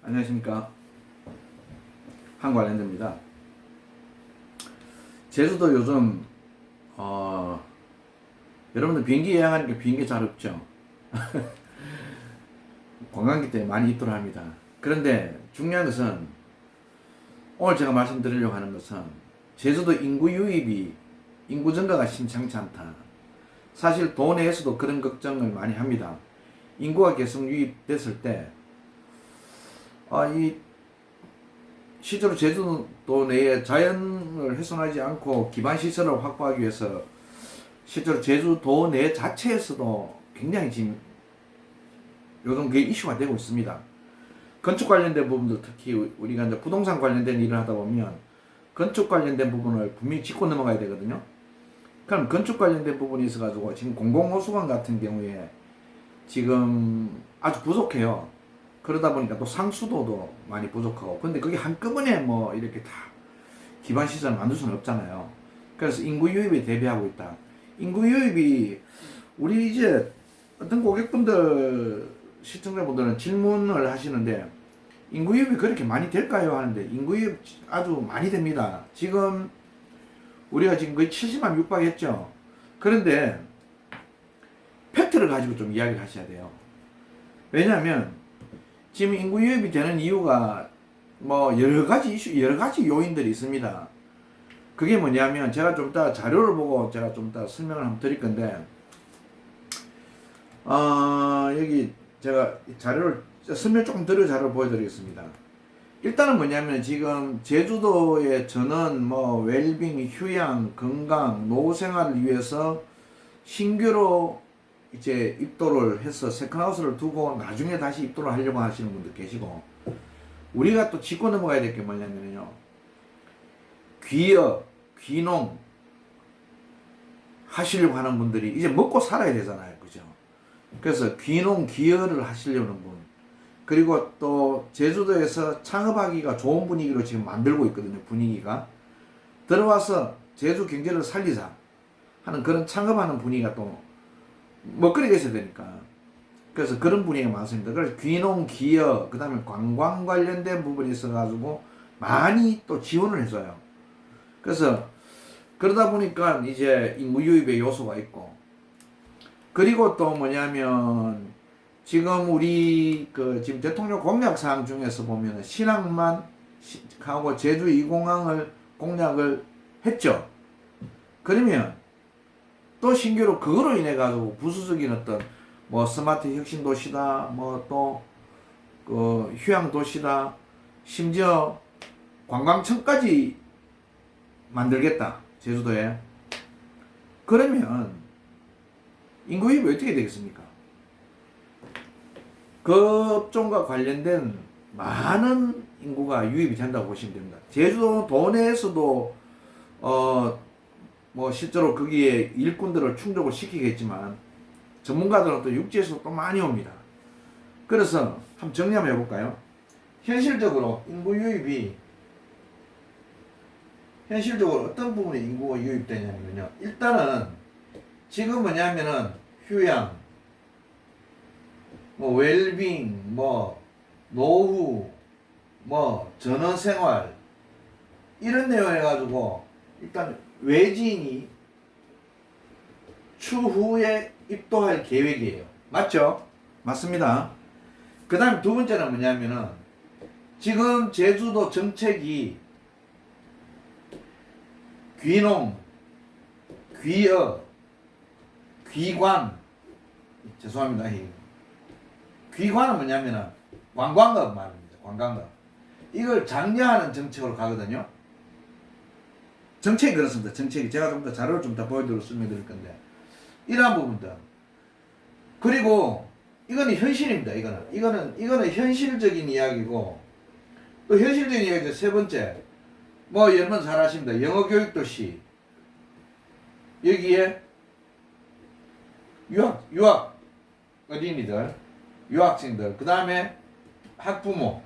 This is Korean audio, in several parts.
안녕하십니까. 한관랜드입니다. 제주도 요즘 여러분들 비행기 예약하니까 비행기 잘 없죠. 관광객 때문에 많이 입도를 합니다. 그런데 중요한 것은 오늘 제가 말씀드리려고 하는 것은 제주도 인구 유입이 인구 증가가 심상치 않다. 사실 도내에서도 그런 걱정을 많이 합니다. 인구가 계속 유입됐을 때 이 실제로 제주도 내에 자연을 훼손하지 않고 기반 시설을 확보하기 위해서 실제로 제주도 내 자체에서도 굉장히 지금 요즘 그게 이슈가 되고 있습니다. 건축 관련된 부분도 특히 우리가 이제 부동산 관련된 일을 하다 보면 건축 관련된 부분을 분명히 짚고 넘어가야 되거든요. 그럼 건축 관련된 부분이 있어가지고 지금 공공호수관 같은 경우에 지금 아주 부족해요. 그러다 보니까 또 상수도도 많이 부족하고, 근데 그게 한꺼번에 뭐 이렇게 다 기반 시설을 만들 수는 없잖아요. 그래서 인구 유입에 대비하고 있다. 인구 유입이 우리 이제 어떤 고객분들, 시청자분들은 질문을 하시는데 인구 유입이 그렇게 많이 될까요? 하는데 인구 유입 아주 많이 됩니다. 지금 우리가 지금 거의 70만 육박했죠. 그런데 팩트를 가지고 좀 이야기를 하셔야 돼요. 왜냐하면 지금 인구 유입이 되는 이유가 뭐 여러 가지 요인들이 있습니다. 그게 뭐냐면 제가 좀 이따 자료를 보고 제가 좀 이따 설명을 한번 드릴 건데, 여기 제가 자료를 설명 조금 드려 자료를 보여드리겠습니다. 일단은 뭐냐면 지금 제주도의 전원 뭐 웰빙, 휴양, 건강, 노후 생활을 위해서 신규로 이제 입도를 해서 세컨하우스를 두고 나중에 다시 입도를 하려고 하시는 분들 계시고, 우리가 또 짚고 넘어가야 될 게 뭐냐면요, 귀여, 귀농 하시려고 하는 분들이 이제 먹고 살아야 되잖아요. 그죠? 그래서 귀농, 귀여를 하시려는 분, 그리고 또 제주도에서 창업하기가 좋은 분위기로 지금 만들고 있거든요. 분위기가 들어와서 제주 경제를 살리자 하는 그런 창업하는 분위기가 또 먹거리가 있어야 되니까. 그래서 그런 분위기가 많습니다. 그래서 귀농, 기여, 그 다음에 관광 관련된 부분이 있어가지고 많이 또 지원을 해줘요. 그래서 그러다 보니까 이제 인구 유입의 요소가 있고, 그리고 또 뭐냐면 지금 우리 지금 대통령 공약 사항 중에서 보면 신항만 하고 제주 2공항을 공약을 했죠. 그러면 또 신규로 그거로 인해 가지고 부수적인 어떤 뭐 스마트 혁신 도시다, 뭐 또 휴양 도시다, 심지어 관광청까지 만들겠다 제주도에. 그러면 인구 유입이 어떻게 되겠습니까? 그 업종과 관련된 많은 인구가 유입이 된다고 보시면 됩니다. 제주도 도내에서도 뭐 실제로 거기에 일꾼들을 충족을 시키겠지만 전문가들은 또 육지에서 또 많이 옵니다. 그래서 한번 정리 한번 해볼까요? 현실적으로 인구 유입이 현실적으로 어떤 부분에 인구가 유입되냐면요, 일단은 지금 뭐냐면은 휴양, 뭐 웰빙, 뭐 노후, 뭐 전원생활 이런 내용 해가지고 일단 외지인이 추후에 입도할 계획이에요. 맞죠? 맞습니다. 그 다음 두 번째는 뭐냐면은 지금 제주도 정책이 귀농, 귀어, 귀관, 죄송합니다. 귀관은 뭐냐면은 관광업 말입니다. 관광업. 이걸 장려하는 정책으로 가거든요. 정책이 그렇습니다. 정책이 제가 좀 더 자료를 좀 더 보여드리고 설명드릴 건데, 이러한 부분들. 그리고 이거는 현실입니다. 이거는 현실적인 이야기고, 또 현실적인 이야기죠. 세 번째, 뭐 여러분 잘 아십니다. 영어 교육 도시. 여기에 유학 어린이들, 유학생들, 그 다음에 학부모,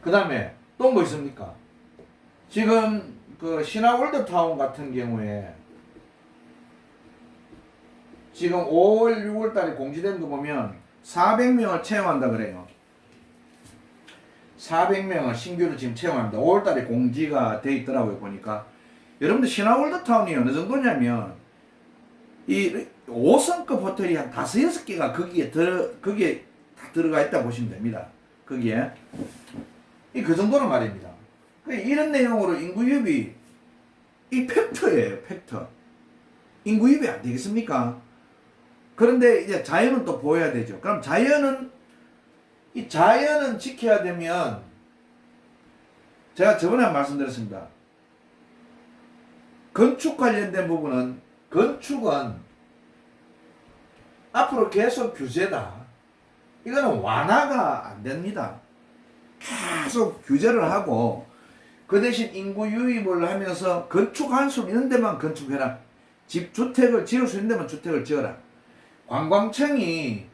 그 다음에 또 뭐 있습니까? 지금 그 신화월드타운 같은 경우에 지금 5월, 6월 달에 공지된 거 보면 400명을 채용한다 그래요. 400명을 신규로 지금 채용합니다. 5월달에 공지가 돼 있더라고요. 보니까 여러분들 신화월드타운이 어느 정도냐면 이 5성급 호텔이 한 5-6개가 거기에 다 들어가 있다 보시면 됩니다. 거기에 그 정도는 말입니다. 이런 내용으로 인구유입이 이 팩터예요. 팩터. 인구유입이 안 되겠습니까? 그런데 이제 자연은 또 보여야 되죠. 그럼 자연은 지켜야 되면 제가 저번에 말씀드렸습니다. 건축 관련된 부분은 건축은 앞으로 계속 규제다. 이거는 완화가 안 됩니다. 계속 규제를 하고 그 대신 인구 유입을 하면서 건축할 수 있는 데만 건축해라. 주택을 지을 수 있는 데만 주택을 지어라. 관광청이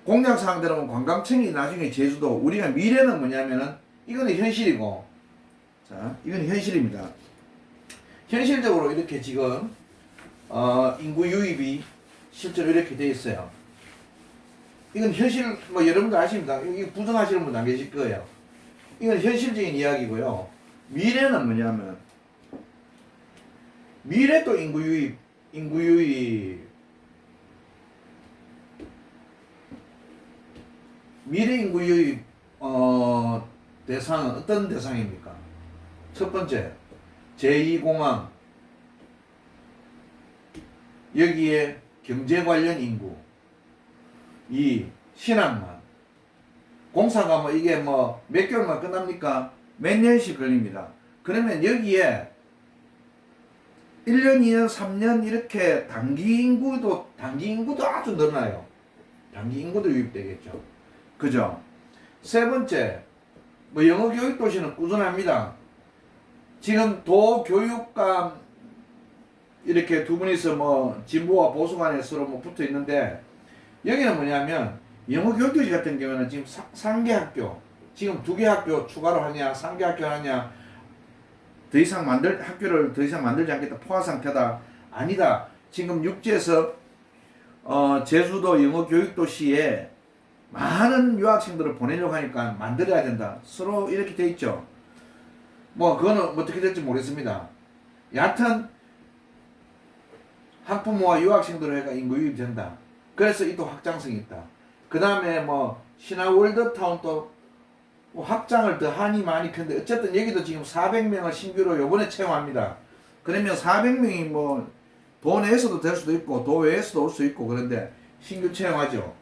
공약사항대로 관광청이 나중에 제주도 우리가 미래는 뭐냐면은 이거는 현실이고 자 이건 현실입니다. 현실적으로 이렇게 지금 인구 유입이 실제로 이렇게 돼 있어요. 이건 현실 뭐 여러분들 아십니다. 이거 부정하시는 분 안 계실 거예요. 이건 현실적인 이야기고요. 미래는 뭐냐면 미래도 인구 유입 미래 인구 유입 대상은 어떤 대상입니까? 첫 번째 제2공항 여기에 경제 관련 인구 2. 신항만 공사가 뭐 이게 뭐 몇 개월만 끝납니까? 몇 년씩 걸립니다. 그러면 여기에 1년, 2년, 3년 이렇게 단기 인구도 아주 늘어나요. 단기 인구도 유입되겠죠. 그죠? 세 번째, 뭐 영어 교육 도시는 꾸준합니다. 지금 도교육감 이렇게 두 분이서 뭐 진보와 보수 간에 서로 뭐 붙어 있는데 여기는 뭐냐면 영어 교육 도시 같은 경우는 지금 3개 학교, 지금 2개 학교 추가로 하냐, 3개 학교 하냐, 학교를 더 이상 만들지 않겠다, 포화 상태다. 아니다. 지금 육지에서 제주도 영어 교육 도시에 많은 유학생들을 보내려고 하니까 만들어야 된다. 서로 이렇게 돼 있죠. 뭐 그거는 어떻게 될지 모르겠습니다. 여하튼 학부모와 유학생들을 해가 인구 유입 된다. 그래서 이 또 확장성이 있다. 그 다음에 뭐 신화월드타운 또 확장을 더 하니 많이 큰데 어쨌든 여기도 지금 400명을 신규로 요번에 채용합니다. 그러면 400명이 뭐 도내에서도 될 수도 있고 도외에서도 올 수 있고 그런데 신규 채용하죠.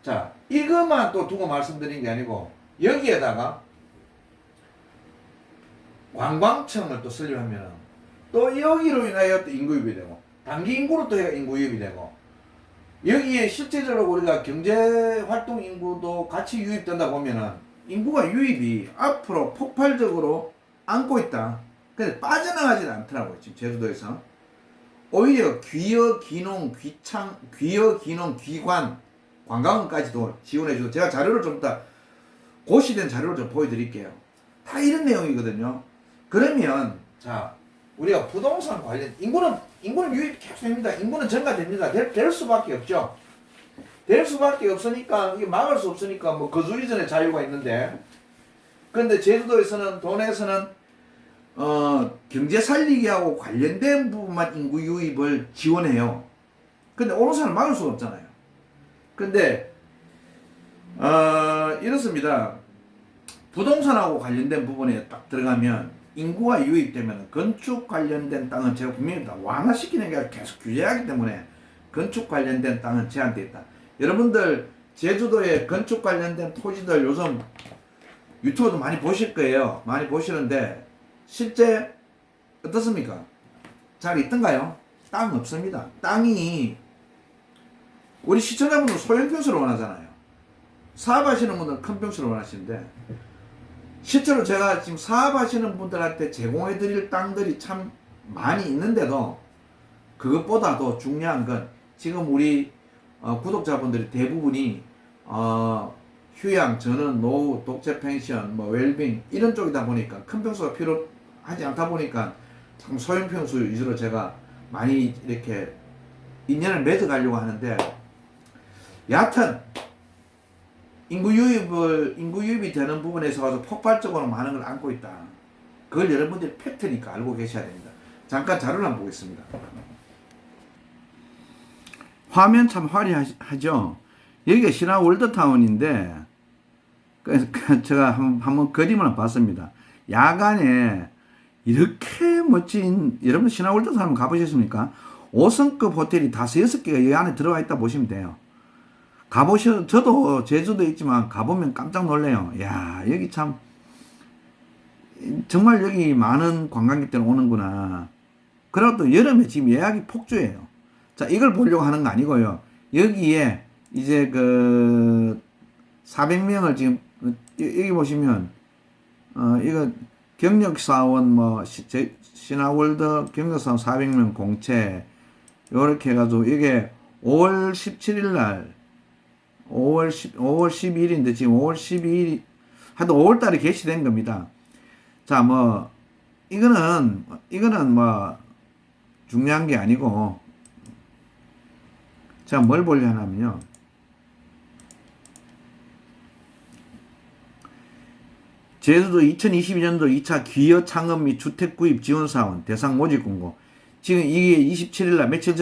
자, 이것만 또 두고 말씀드린 게 아니고 여기에다가 관광청을 또 설립하면 또 여기로 인하여 또 인구유입이 되고 단기 인구로 또 인구유입이 되고 여기에 실제적으로 우리가 경제활동 인구도 같이 유입된다 보면은 인구가 유입이 앞으로 폭발적으로 안고 있다. 근데 빠져나가지는 않더라고요. 지금 제주도에서. 오히려 귀여, 귀농, 귀관, 관광까지도 지원해주고 제가 자료를 좀 이따 고시된 자료를 좀 보여드릴게요. 다 이런 내용이거든요. 그러면 자 우리가 부동산 관련 인구는 유입 계속됩니다. 인구는 증가됩니다. 될 수밖에 없죠. 될 수밖에 없으니까 이게 막을 수 없으니까 뭐 거주 이전의 자유가 있는데 그런데 제주도에서는 도내에서는 경제 살리기하고 관련된 부분만 인구 유입을 지원해요. 근데 오는 사람 막을 수가 없잖아요. 근데 이렇습니다. 부동산하고 관련된 부분에 딱 들어가면 인구가 유입되면 건축 관련된 땅은 제가 분명히 다 완화시키는 게 계속 규제하기 때문에 건축 관련된 땅은 제한되어 있다. 여러분들 제주도에 건축 관련된 토지들 요즘 유튜브도 많이 보실 거예요. 많이 보시는데 실제 어떻습니까? 잘 있던가요? 땅 없습니다. 땅이 우리 시청자분들 소형 평수를 원하잖아요. 사업하시는 분들은 큰 평수를 원하시는데 실제로 제가 지금 사업하시는 분들한테 제공해 드릴 땅들이 참 많이 있는데도 그것보다도 중요한 건 지금 우리 구독자분들이 대부분이 휴양, 전원, 노후, 독채 펜션, 뭐 웰빙 이런 쪽이다 보니까 큰 평수가 필요하지 않다 보니까 참 소형 평수 위주로 제가 많이 이렇게 인연을 맺어 가려고 하는데 여하튼 인구 유입이 되는 부분에서 가서 폭발적으로 많은 걸 안고 있다. 그걸 여러분들이 팩트니까 알고 계셔야 됩니다. 잠깐 자료를 한번 보겠습니다. 화면 참 화려하죠. 여기가 신화 월드타운인데 제가 한번 그림을 한번 봤습니다. 야간에 이렇게 멋진, 여러분 신화 월드타운 한번 가보셨습니까? 5성급 호텔이 5-6개가 여기 안에 들어가 있다 보시면 돼요. 저도 제주도에 있지만 가보면 깜짝 놀래요. 야, 여기 참 정말 여기 많은 관광객들 오는구나. 그리고 또 여름에 지금 예약이 폭주해요. 자, 이걸 보려고 하는 거 아니고요. 여기에 이제 그 400명을 지금 여기 보시면 이거 경력사원 뭐 신화월드 경력사원 400명 공채 요렇게 해가지고 이게 5월 17일 날 5월 12일인데 지금 5월 12일 하여튼 5월 달에 개시된 겁니다. 자, 뭐 이거는 뭐 중요한 게 아니고 제가 뭘 보려 하냐면요. 제주도 2022년도 2차 기여 창업 및 주택 구입 지원 사원 대상 모집 공고. 지금 이게 27일날 며칠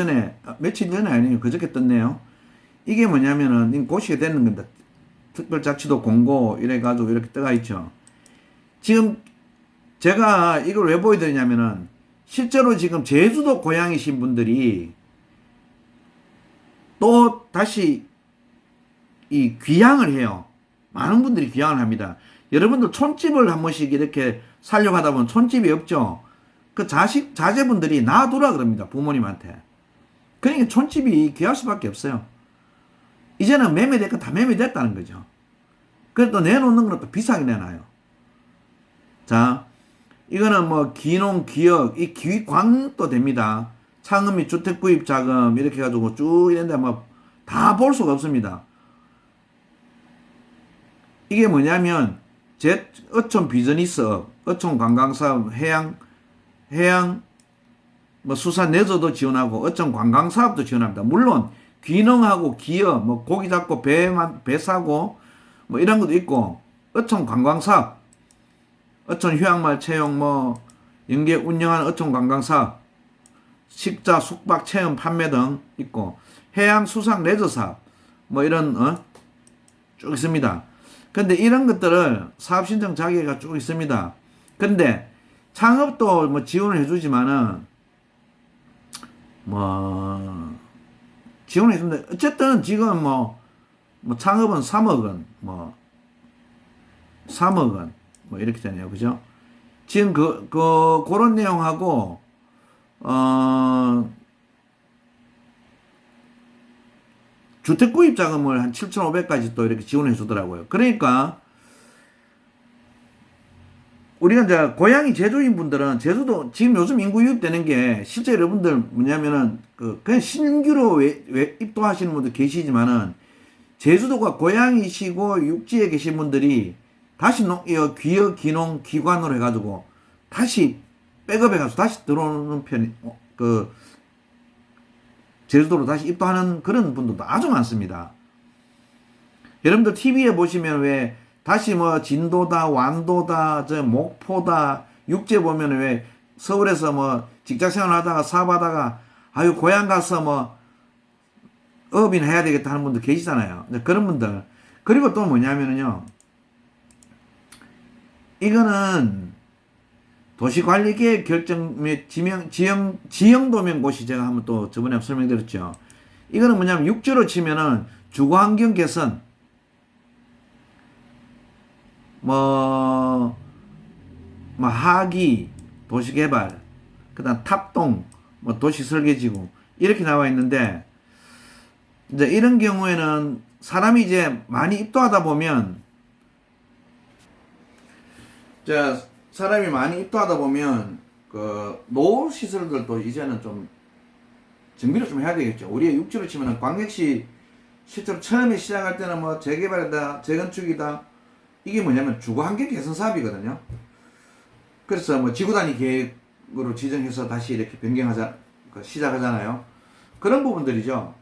전에 아니에요. 그저께 떴네요. 이게 뭐냐면은 고시가 되는 겁니다. 특별자치도 공고 이래가지고 이렇게 떠가 있죠. 지금 제가 이걸 왜 보여드리냐면은 실제로 지금 제주도 고향이신 분들이 또 다시 이 귀향을 해요. 많은 분들이 귀향을 합니다. 여러분들 촌집을 한 번씩 이렇게 살려고 하다 보면 촌집이 없죠. 그 자제분들이 놔두라 그럽니다. 부모님한테. 그러니까 촌집이 귀할 수밖에 없어요. 이제는 매매될 건 다 매매됐다는 거죠. 그래서 또 내놓는 건 또 비싸게 내놔요. 자, 이거는 뭐 기농, 기역, 이 기광도 됩니다. 창업 및 주택 구입 자금 이렇게 해가지고 쭉 이런데 뭐 다 볼 수가 없습니다. 이게 뭐냐면 어촌 비즈니스업, 어촌 관광사업, 해양 뭐 수산 내조도 지원하고 어촌 관광사업도 지원합니다. 물론 귀농하고 기업, 뭐 고기 잡고 배 사고 뭐 이런 것도 있고 어촌 관광사업, 어촌 휴양마을 채용 뭐 연계 운영하는 어촌 관광사업, 식자 숙박 체험 판매 등 있고 해양 수상 레저 사업 뭐 이런 쭉 있습니다. 근데 이런 것들을 사업신청 자격이 쭉 있습니다. 근데 창업도 뭐 지원을 해주지만은 뭐 지원을 해준다. 어쨌든 지금 뭐 창업은 3억 원, 뭐 3억 원, 뭐 이렇게 되네요. 그죠? 지금 그런 내용하고 주택 구입 자금을 한 7,500까지 또 이렇게 지원해 주더라고요. 그러니까 우리가 이제 고향이 제주인 분들은 제주도 지금 요즘 인구 유입되는 게 실제 여러분들 뭐냐면은 그냥 신규로 왜 입도하시는 분들 계시지만은 제주도가 고향이시고 육지에 계신 분들이 다시 귀여 기농 기관으로 해가지고 다시 백업해가지고 다시 들어오는 편이 제주도로 다시 입도하는 그런 분들도 아주 많습니다. 여러분들 TV에 보시면 왜 다시 뭐 진도다, 완도다, 목포다, 육지에 보면 왜 서울에서 뭐 직장생활 하다가 사업하다가 아유 고향 가서 뭐 업이나 해야 되겠다 하는 분들 계시잖아요. 그런 분들. 그리고 또 뭐냐면요. 이거는 도시관리계획 결정 및 지형도면고시 제가 한번 또 저번에 설명드렸죠. 이거는 뭐냐면 육지로 치면은 주거환경 개선, 뭐 하기, 도시개발, 그 다음 탑동, 뭐 도시설계지구, 이렇게 나와 있는데, 이제 이런 경우에는 사람이 이제 많이 입도하다 보면, 사람이 많이 입도하다 보면 노후 시설들도 이제는 좀 정비를 좀 해야 되겠죠. 우리가 육지로 치면은 광역시 실제로 처음에 시작할 때는 뭐 재개발이다, 재건축이다, 이게 뭐냐면 주거환경 개선 사업이거든요. 그래서 뭐 지구단위 계획으로 지정해서 다시 이렇게 변경하자 시작하잖아요. 그런 부분들이죠.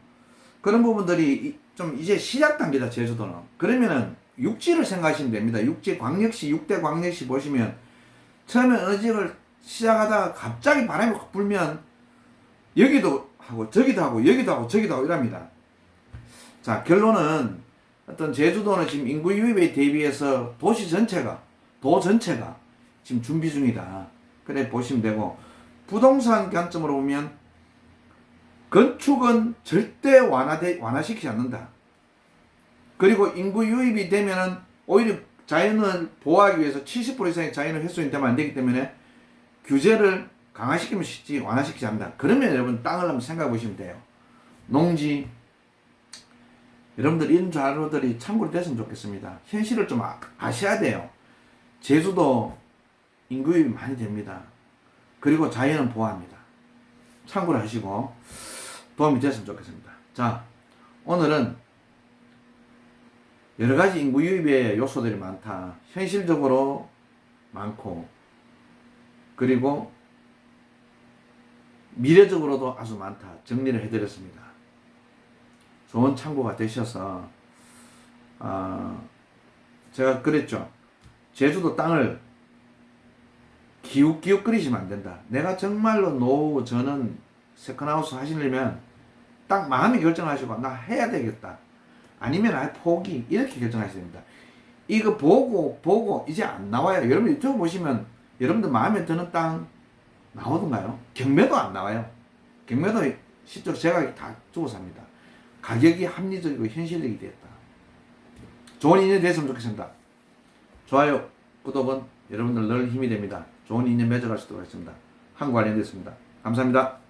그런 부분들이 좀 이제 시작 단계다, 제주도는. 그러면은 육지를 생각하시면 됩니다. 육지 광역시, 6대 광역시 보시면 처음에 어느 지역을 시작하다가 갑자기 바람이 확 불면 여기도 하고 저기도 하고 여기도 하고 저기도 하고 이랍니다. 자, 결론은 어떤 제주도는 지금 인구 유입에 대비해서 도 전체가 지금 준비 중이다. 그래 보시면 되고, 부동산 관점으로 보면 건축은 절대 완화시키지 않는다. 그리고 인구 유입이 되면은 오히려 자연을 보호하기 위해서 70% 이상의 자연을 훼손이 되면 안 되기 때문에 규제를 강화시키면 쉽지 완화시키지 않는다. 그러면 여러분 땅을 한번 생각해 보시면 돼요. 농지, 여러분들 이런 자료들이 참고로 됐으면 좋겠습니다. 현실을 좀 아셔야 돼요. 제주도 인구 유입이 많이 됩니다. 그리고 자연은 보호합니다. 참고를 하시고 도움이 됐으면 좋겠습니다. 자, 오늘은 여러가지 인구 유입의 요소들이 많다. 현실적으로 많고, 그리고 미래적으로도 아주 많다. 정리를 해드렸습니다. 좋은 참고가 되셔서, 제가 그랬죠. 제주도 땅을 기웃기웃거리시면 안 된다. 내가 정말로 노후 저는 세컨하우스 하시려면 딱 마음이 결정하시고 나 해야 되겠다. 아니면 아예 포기, 이렇게 결정하셔야 됩니다. 이거 보고 이제 안 나와요. 여러분 유튜브 보시면 여러분들 마음에 드는 땅 나오던가요? 경매도 안 나와요. 경매도 실제로 제가 다 주고 삽니다. 가격이 합리적이고 현실적이 됐다. 좋은 인연이 됐으면 좋겠습니다. 좋아요, 구독은 여러분들 늘 힘이 됩니다. 좋은 인연 맺어갈 수 있도록 하겠습니다. 한관련됐습니다. 감사합니다.